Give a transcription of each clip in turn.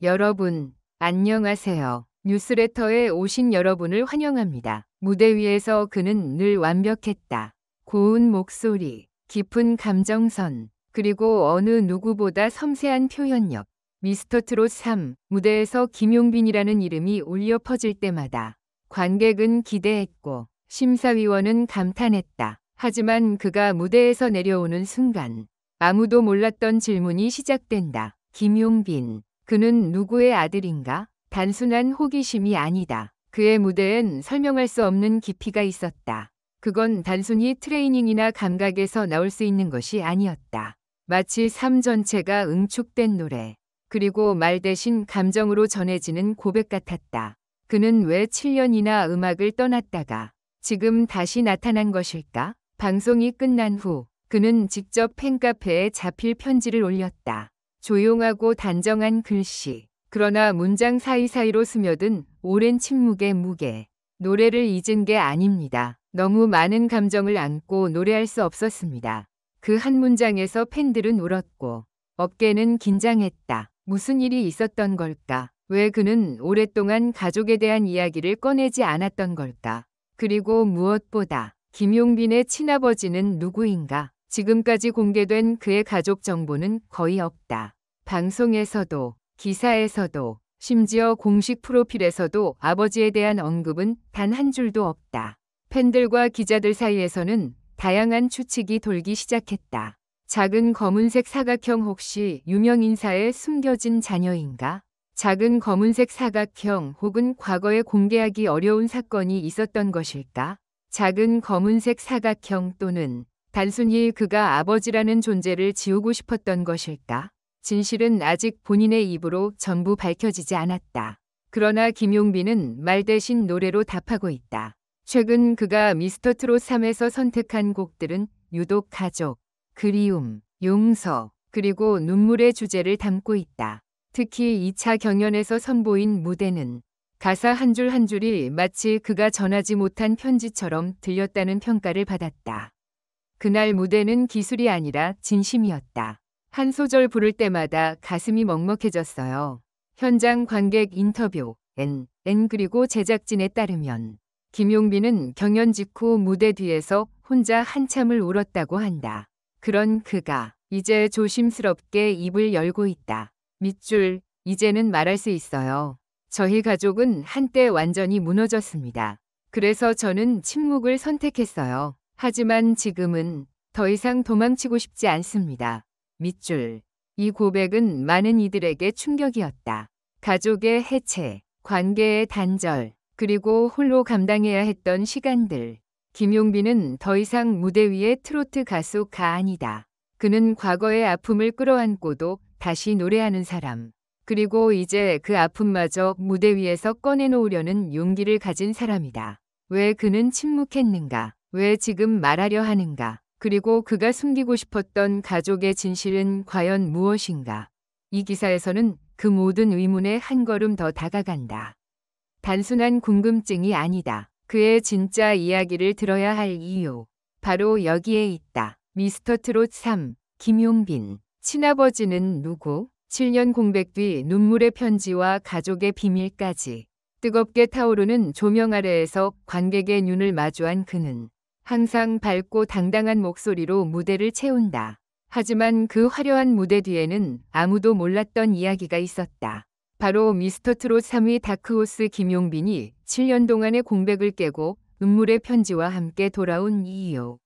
여러분, 안녕하세요. 뉴스레터에 오신 여러분을 환영합니다. 무대 위에서 그는 늘 완벽했다. 고운 목소리, 깊은 감정선, 그리고 어느 누구보다 섬세한 표현력. 미스터트롯 3 무대에서 김용빈이라는 이름이 울려 퍼질 때마다 관객은 기대했고 심사위원은 감탄했다. 하지만 그가 무대에서 내려오는 순간 아무도 몰랐던 질문이 시작된다. 김용빈, 그는 누구의 아들인가? 단순한 호기심이 아니다. 그의 무대엔 설명할 수 없는 깊이가 있었다. 그건 단순히 트레이닝이나 감각에서 나올 수 있는 것이 아니었다. 마치 삶 전체가 응축된 노래, 그리고 말 대신 감정으로 전해지는 고백 같았다. 그는 왜 7년이나 음악을 떠났다가 지금 다시 나타난 것일까? 방송이 끝난 후 그는 직접 팬카페에 자필 편지를 올렸다. 조용하고 단정한 글씨. 그러나 문장 사이사이로 스며든 오랜 침묵의 무게. 노래를 잊은 게 아닙니다. 너무 많은 감정을 안고 노래할 수 없었습니다. 그 한 문장에서 팬들은 울었고 업계는 긴장했다. 무슨 일이 있었던 걸까? 왜 그는 오랫동안 가족에 대한 이야기를 꺼내지 않았던 걸까? 그리고 무엇보다 김용빈의 친아버지는 누구인가? 지금까지 공개된 그의 가족 정보는 거의 없다. 방송에서도, 기사에서도, 심지어 공식 프로필에서도 아버지에 대한 언급은 단 한 줄도 없다. 팬들과 기자들 사이에서는 다양한 추측이 돌기 시작했다. 작은 검은색 사각형 혹시 유명 인사의 숨겨진 자녀인가? 작은 검은색 사각형 혹은 과거에 공개하기 어려운 사건이 있었던 것일까? 작은 검은색 사각형 또는 단순히 그가 아버지라는 존재를 지우고 싶었던 것일까? 진실은 아직 본인의 입으로 전부 밝혀지지 않았다. 그러나 김용빈은 말 대신 노래로 답하고 있다. 최근 그가 미스터트롯 3에서 선택한 곡들은 유독 가족, 그리움, 용서, 그리고 눈물의 주제를 담고 있다. 특히 2차 경연에서 선보인 무대는 가사 한 줄 한 줄이 마치 그가 전하지 못한 편지처럼 들렸다는 평가를 받았다. 그날 무대는 기술이 아니라 진심이었다. 한 소절 부를 때마다 가슴이 먹먹해졌어요. 현장 관객 인터뷰, 그리고 제작진에 따르면 김용빈은 경연 직후 무대 뒤에서 혼자 한참을 울었다고 한다. 그런 그가 이제 조심스럽게 입을 열고 있다. 밑줄, 이제는 말할 수 있어요. 저희 가족은 한때 완전히 무너졌습니다. 그래서 저는 침묵을 선택했어요. 하지만 지금은 더 이상 도망치고 싶지 않습니다. 밑줄. 이 고백은 많은 이들에게 충격이었다. 가족의 해체, 관계의 단절, 그리고 홀로 감당해야 했던 시간들. 김용빈은 더 이상 무대 위의 트로트 가수가 아니다. 그는 과거의 아픔을 끌어안고도 다시 노래하는 사람. 그리고 이제 그 아픔마저 무대 위에서 꺼내놓으려는 용기를 가진 사람이다. 왜 그는 침묵했는가? 왜 지금 말하려 하는가? 그리고 그가 숨기고 싶었던 가족의 진실은 과연 무엇인가? 이 기사에서는 그 모든 의문에 한 걸음 더 다가간다. 단순한 궁금증이 아니다. 그의 진짜 이야기를 들어야 할 이유. 바로 여기에 있다. 미스터트롯 3, 김용빈. 친아버지는 누구? 7년 공백 뒤 눈물의 편지와 가족의 비밀까지. 뜨겁게 타오르는 조명 아래에서 관객의 눈을 마주한 그는 항상 밝고 당당한 목소리로 무대를 채운다. 하지만 그 화려한 무대 뒤에는 아무도 몰랐던 이야기가 있었다. 바로 미스터트롯 3위 다크호스 김용빈이 7년 동안의 공백을 깨고 눈물의 편지와 함께 돌아온 이유.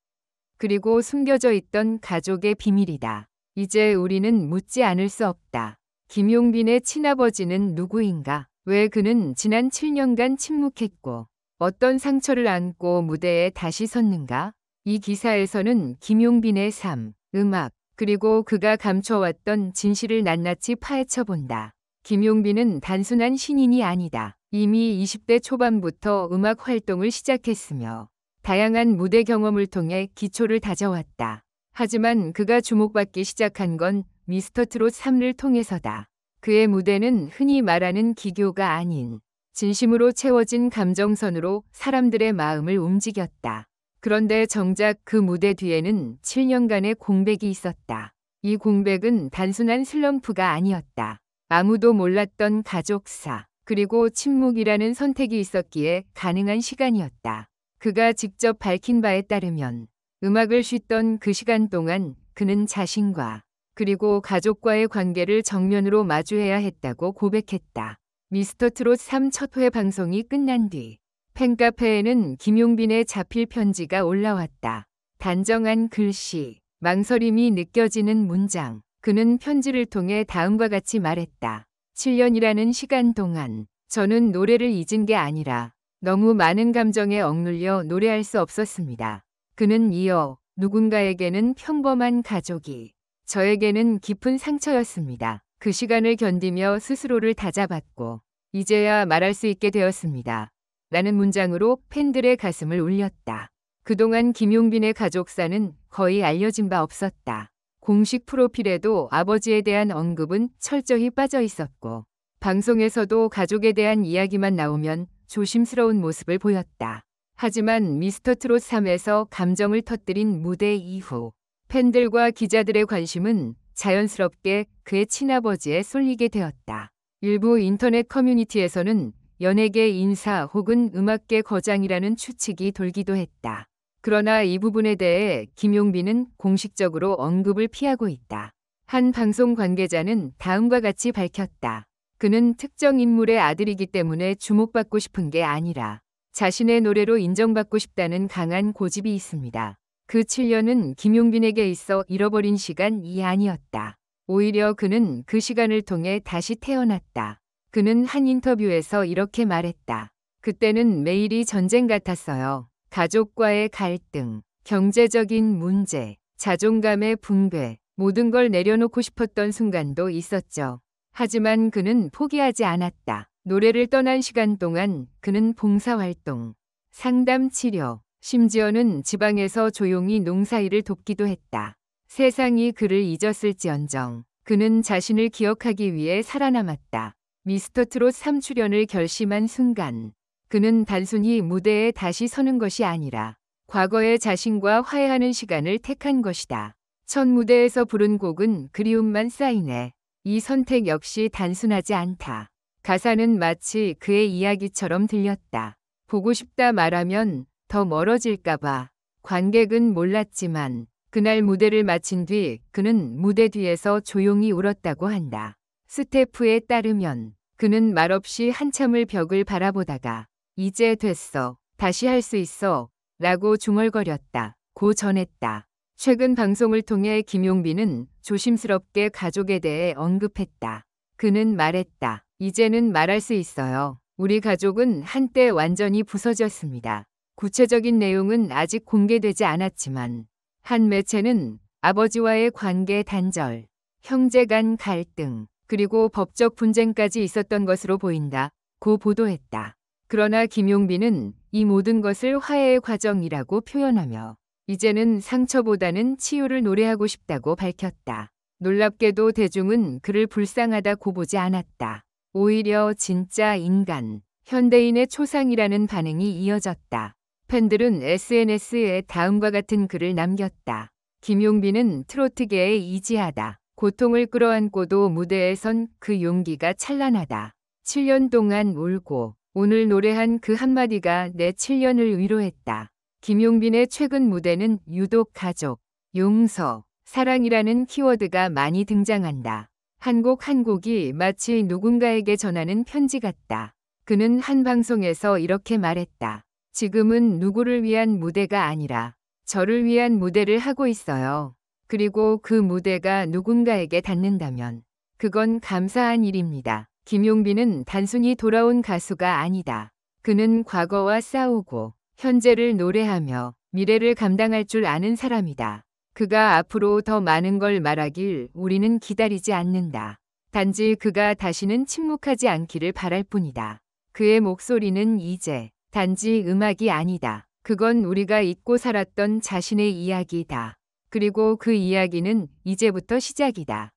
그리고 숨겨져 있던 가족의 비밀이다. 이제 우리는 묻지 않을 수 없다. 김용빈의 친아버지는 누구인가? 왜 그는 지난 7년간 침묵했고 어떤 상처를 안고 무대에 다시 섰는가? 이 기사에서는 김용빈의 삶, 음악, 그리고 그가 감춰왔던 진실을 낱낱이 파헤쳐본다. 김용빈은 단순한 신인이 아니다. 이미 20대 초반부터 음악 활동을 시작했으며 다양한 무대 경험을 통해 기초를 다져왔다. 하지만 그가 주목받기 시작한 건 미스터트롯 3를 통해서다. 그의 무대는 흔히 말하는 기교가 아닌 진심으로 채워진 감정선으로 사람들의 마음을 움직였다. 그런데 정작 그 무대 뒤에는 7년간의 공백이 있었다. 이 공백은 단순한 슬럼프가 아니었다. 아무도 몰랐던 가족사, 그리고 침묵이라는 선택이 있었기에 가능한 시간이었다. 그가 직접 밝힌 바에 따르면 음악을 쉬던 그 시간 동안 그는 자신과 그리고 가족과의 관계를 정면으로 마주해야 했다고 고백했다. 미스터 트롯 3 첫 회 방송이 끝난 뒤 팬카페에는 김용빈의 자필 편지가 올라왔다. 단정한 글씨, 망설임이 느껴지는 문장. 그는 편지를 통해 다음과 같이 말했다. 7년이라는 시간 동안 저는 노래를 잊은 게 아니라 너무 많은 감정에 억눌려 노래할 수 없었습니다. 그는 이어 누군가에게는 평범한 가족이 저에게는 깊은 상처였습니다. 그 시간을 견디며 스스로를 다잡았고 이제야 말할 수 있게 되었습니다. 라는 문장으로 팬들의 가슴을 울렸다. 그동안 김용빈의 가족사는 거의 알려진 바 없었다. 공식 프로필에도 아버지에 대한 언급은 철저히 빠져 있었고 방송에서도 가족에 대한 이야기만 나오면 조심스러운 모습을 보였다. 하지만 미스터 트롯 3에서 감정을 터뜨린 무대 이후 팬들과 기자들의 관심은 자연스럽게 그의 친아버지에 쏠리게 되었다. 일부 인터넷 커뮤니티에서는 연예계 인사 혹은 음악계 거장이라는 추측이 돌기도 했다. 그러나 이 부분에 대해 김용빈은 공식적으로 언급을 피하고 있다. 한 방송 관계자는 다음과 같이 밝혔다. 그는 특정 인물의 아들이기 때문에 주목받고 싶은 게 아니라 자신의 노래로 인정받고 싶다는 강한 고집이 있습니다. 그 7년은 김용빈에게 있어 잃어버린 시간이 아니었다. 오히려 그는 그 시간을 통해 다시 태어났다. 그는 한 인터뷰에서 이렇게 말했다. 그때는 매일이 전쟁 같았어요. 가족과의 갈등, 경제적인 문제, 자존감의 붕괴, 모든 걸 내려놓고 싶었던 순간도 있었죠. 하지만 그는 포기하지 않았다. 노래를 떠난 시간 동안 그는 봉사활동, 상담 치료, 심지어는 지방에서 조용히 농사일을 돕기도 했다. 세상이 그를 잊었을지언정 그는 자신을 기억하기 위해 살아남았다. 미스터 트롯 3 출연을 결심한 순간 그는 단순히 무대에 다시 서는 것이 아니라 과거의 자신과 화해하는 시간을 택한 것이다. 첫 무대에서 부른 곡은 그리움만 쌓이네. 이 선택 역시 단순하지 않다. 가사는 마치 그의 이야기처럼 들렸다. 보고 싶다 말하면 더 멀어질까봐. 관객은 몰랐지만 그날 무대를 마친 뒤 그는 무대 뒤에서 조용히 울었다고 한다. 스태프에 따르면 그는 말없이 한참을 벽을 바라보다가 이제 됐어. 다시 할 수 있어. 라고 중얼거렸다. 고 전했다. 최근 방송을 통해 김용빈은 조심스럽게 가족에 대해 언급했다. 그는 말했다. 이제는 말할 수 있어요. 우리 가족은 한때 완전히 부서졌습니다. 구체적인 내용은 아직 공개되지 않았지만 한 매체는 아버지와의 관계 단절, 형제 간 갈등, 그리고 법적 분쟁까지 있었던 것으로 보인다. 고 보도했다. 그러나 김용빈은 이 모든 것을 화해의 과정이라고 표현하며 이제는 상처보다는 치유를 노래하고 싶다고 밝혔다. 놀랍게도 대중은 그를 불쌍하다고 보지 않았다. 오히려 진짜 인간, 현대인의 초상이라는 반응이 이어졌다. 팬들은 SNS에 다음과 같은 글을 남겼다. 김용빈은 트로트계에 이지하다. 고통을 끌어안고도 무대에 선 그 용기가 찬란하다. 7년 동안 울고 오늘 노래한 그 한마디가 내 7년을 위로했다. 김용빈의 최근 무대는 유독 가족, 용서, 사랑이라는 키워드가 많이 등장한다. 한 곡 한 곡이 마치 누군가에게 전하는 편지 같다. 그는 한 방송에서 이렇게 말했다. 지금은 누구를 위한 무대가 아니라 저를 위한 무대를 하고 있어요. 그리고 그 무대가 누군가에게 닿는다면 그건 감사한 일입니다. 김용빈은 단순히 돌아온 가수가 아니다. 그는 과거와 싸우고 현재를 노래하며 미래를 감당할 줄 아는 사람이다. 그가 앞으로 더 많은 걸 말하길 우리는 기다리지 않는다. 단지 그가 다시는 침묵하지 않기를 바랄 뿐이다. 그의 목소리는 이제 단지 음악이 아니다. 그건 우리가 잊고 살았던 자신의 이야기다. 그리고 그 이야기는 이제부터 시작이다.